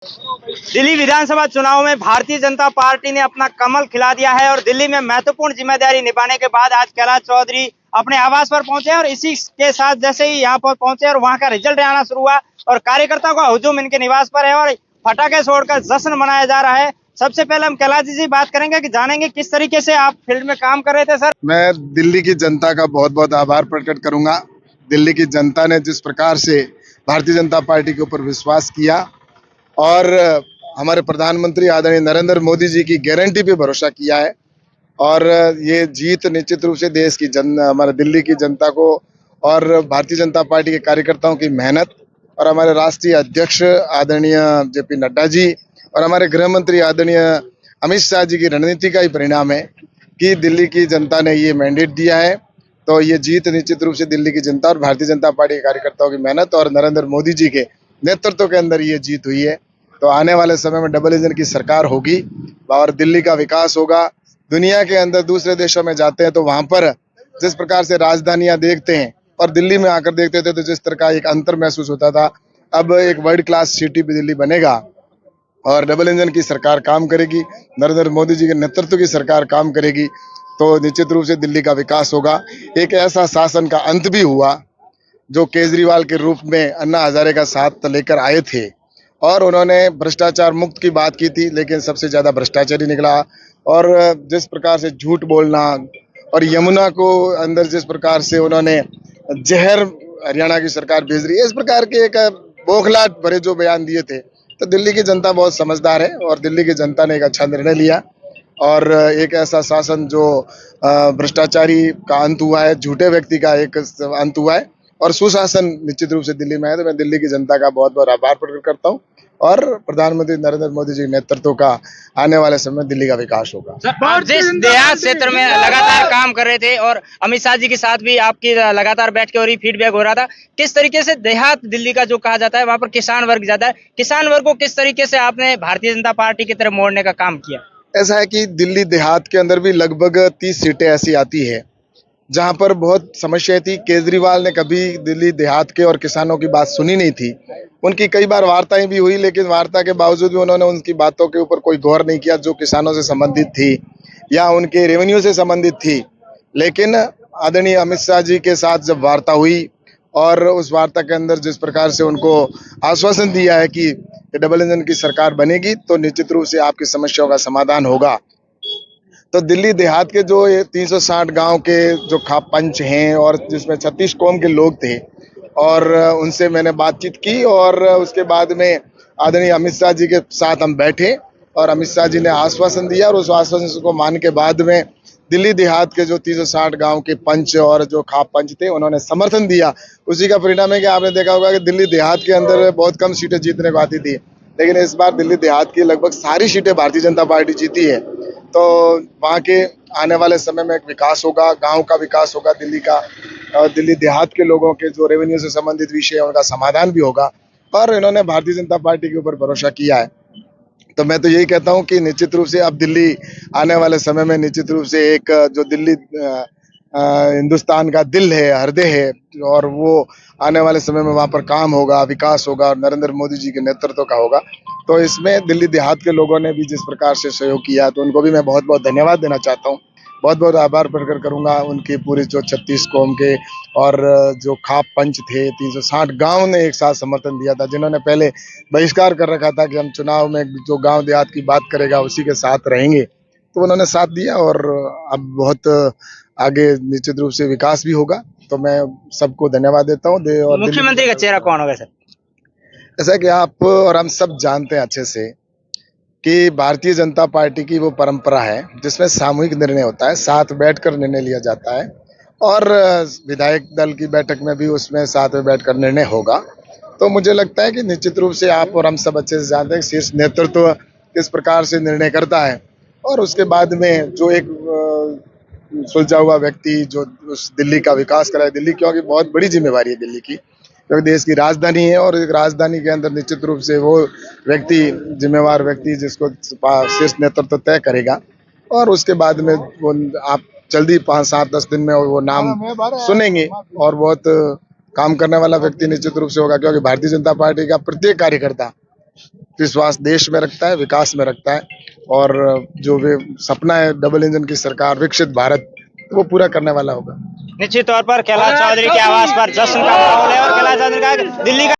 दिल्ली विधानसभा चुनाव में भारतीय जनता पार्टी ने अपना कमल खिला दिया है और दिल्ली में महत्वपूर्ण जिम्मेदारी निभाने के बाद आज कैलाश चौधरी अपने आवास पर पहुंचे और इसी के साथ जैसे ही यहाँ पर पहुंचे और वहां का रिजल्ट आना शुरू हुआ और कार्यकर्ताओं का हुजूम इनके निवास पर है और पटाखे छोड़कर जश्न मनाया जा रहा है। सबसे पहले हम कैलाश जी बात करेंगे कि जानेंगे किस तरीके से आप फील्ड में काम कर रहे थे। सर, मैं दिल्ली की जनता का बहुत बहुत आभार प्रकट करूंगा। दिल्ली की जनता ने जिस प्रकार से भारतीय जनता पार्टी के ऊपर विश्वास किया और हमारे प्रधानमंत्री आदरणीय नरेंद्र मोदी जी की गारंटी पे भरोसा किया है और ये जीत निश्चित रूप से देश की हमारे दिल्ली की जनता को और भारतीय जनता पार्टी के कार्यकर्ताओं की मेहनत और हमारे राष्ट्रीय अध्यक्ष आदरणीय जेपी नड्डा जी और हमारे गृह मंत्री आदरणीय अमित शाह जी की रणनीति का ही परिणाम है कि दिल्ली की जनता ने ये मैंडेट दिया है। तो ये जीत निश्चित रूप से दिल्ली की जनता और भारतीय जनता पार्टी के कार्यकर्ताओं की मेहनत और नरेंद्र मोदी जी के नेतृत्व के अंदर ये जीत हुई है। तो आने वाले समय में डबल इंजन की सरकार होगी और दिल्ली का विकास होगा। दुनिया के अंदर दूसरे देशों में जाते हैं तो वहां पर जिस प्रकार से राजधानियां देखते हैं और दिल्ली में आकर देखते थे तो जिस तरह का एक अंतर महसूस होता था, अब एक वर्ल्ड क्लास सिटी भी दिल्ली बनेगा और डबल इंजन की सरकार काम करेगी, नरेंद्र मोदी जी के नेतृत्व की सरकार काम करेगी तो निश्चित रूप से दिल्ली का विकास होगा। एक ऐसा शासन का अंत भी हुआ जो केजरीवाल के रूप में अन्ना हजारे का साथ लेकर आए थे और उन्होंने भ्रष्टाचार मुक्त की बात की थी, लेकिन सबसे ज्यादा भ्रष्टाचारी निकला। और जिस प्रकार से झूठ बोलना और यमुना को अंदर जिस प्रकार से उन्होंने जहर हरियाणा की सरकार भेज रही है, इस प्रकार के एक बौखलाहट भरे जो बयान दिए थे, तो दिल्ली की जनता बहुत समझदार है और दिल्ली की जनता ने एक अच्छा निर्णय लिया और एक ऐसा शासन जो भ्रष्टाचारी का अंत हुआ है, झूठे व्यक्ति का एक अंत हुआ है और सुशासन निश्चित रूप से दिल्ली में है। तो मैं दिल्ली की जनता का बहुत बहुत आभार प्रकट करता हूँ और प्रधानमंत्री नरेंद्र मोदी जी के नेतृत्व का आने वाले समय में दिल्ली का विकास होगा। आप जिस देहात क्षेत्र में लगातार काम कर रहे थे और अमित शाह जी के साथ भी आपकी लगातार बैठ के और फीडबैक हो रहा था, किस तरीके से देहात दिल्ली का जो कहा जाता है वहां पर किसान वर्ग ज्यादा है, किसान वर्ग को किस तरीके से आपने भारतीय जनता पार्टी की तरफ मोड़ने का काम किया? ऐसा है कि दिल्ली देहात के अंदर भी लगभग 30 सीटें ऐसी आती है जहां पर बहुत समस्या थी। केजरीवाल ने कभी दिल्ली देहात के और किसानों की बात सुनी नहीं थी। उनकी कई बार वार्ताएं भी हुई, लेकिन वार्ता के बावजूद भी उन्होंने उनकी बातों के ऊपर कोई गौर नहीं किया जो किसानों से संबंधित थी या उनके रेवेन्यू से संबंधित थी। लेकिन आदरणीय अमित शाह जी के साथ जब वार्ता हुई और उस वार्ता के अंदर जिस प्रकार से उनको आश्वासन दिया है कि डबल इंजन की सरकार बनेगी तो निश्चित रूप से आपकी समस्याओं का समाधान होगा, तो दिल्ली देहात के जो ये 360 गांव के जो खाप पंच हैं और जिसमें 36 कौम के लोग थे और उनसे मैंने बातचीत की और उसके बाद में आदरणीय अमित शाह जी के साथ हम बैठे और अमित शाह जी ने आश्वासन दिया और उस आश्वासन को मान के बाद में दिल्ली देहात के जो 360 गांव के पंच और जो खाप पंच थे उन्होंने समर्थन दिया। उसी का परिणाम है कि आपने देखा होगा कि दिल्ली देहात के अंदर बहुत कम सीटें जीतने को आती थी, लेकिन इस बार दिल्ली देहात की लगभग सारी सीटें भारतीय जनता पार्टी जीती है। तो वहाँ के आने वाले समय में एक विकास होगा, गांव का विकास होगा दिल्ली का, दिल्ली देहात के लोगों के जो रेवेन्यू से संबंधित विषय है उनका समाधान भी होगा और इन्होंने भारतीय जनता पार्टी के ऊपर भरोसा किया है। तो मैं तो यही कहता हूं कि निश्चित रूप से अब दिल्ली आने वाले समय में निश्चित रूप से एक जो दिल्ली हिंदुस्तान का दिल है, हृदय है और वो आने वाले समय में वहां पर काम होगा, विकास होगा और नरेंद्र मोदी जी के नेतृत्व का होगा। तो इसमें दिल्ली देहात के लोगों ने भी जिस प्रकार से सहयोग किया तो उनको भी मैं बहुत बहुत धन्यवाद देना चाहता हूँ, बहुत बहुत आभार प्रकट करूंगा उनके पूरे जो 36 कौम के और जो खाप पंच थे 360 गांव ने एक साथ समर्थन दिया था, जिन्होंने पहले बहिष्कार कर रखा था कि हम चुनाव में जो गांव देहात की बात करेगा उसी के साथ रहेंगे, तो उन्होंने साथ दिया और अब बहुत आगे निश्चित रूप से विकास भी होगा। तो मैं सबको धन्यवाद देता हूँ। और मुख्यमंत्री का चेहरा कौन होगा सर? ऐसा कि आप और हम सब जानते हैं अच्छे से कि भारतीय जनता पार्टी की वो परंपरा है जिसमें सामूहिक निर्णय होता है, साथ बैठकर निर्णय लिया जाता है और विधायक दल की बैठक में भी उसमें साथ में बैठकर निर्णय होगा। तो मुझे लगता है कि निश्चित रूप से आप और हम सब अच्छे से जानते हैं शीर्ष नेतृत्व किस प्रकार से निर्णय करता है और उसके बाद में जो एक सुलझा हुआ व्यक्ति जो उस दिल्ली का विकास कराए, दिल्ली क्योंकि बहुत बड़ी जिम्मेवारी है दिल्ली की, क्योंकि देश की राजधानी है और एक राजधानी के अंदर निश्चित रूप से वो व्यक्ति जिम्मेवार व्यक्ति जिसको शीर्ष नेतृत्व तय करेगा और उसके बाद में वो आप जल्दी 5-7-10 दिन में वो नाम सुनेंगे और बहुत काम करने वाला व्यक्ति निश्चित रूप से होगा, क्योंकि भारतीय जनता पार्टी का प्रत्येक कार्यकर्ता विश्वास देश में रखता है, विकास में रखता है और जो वे सपना है डबल इंजन की सरकार, विकसित भारत, वो पूरा करने वाला होगा। निश्चित तौर पर कैलाश चौधरी के आवास पर जश्न का माहौल है और कैलाश चौधरी का दिल्ली का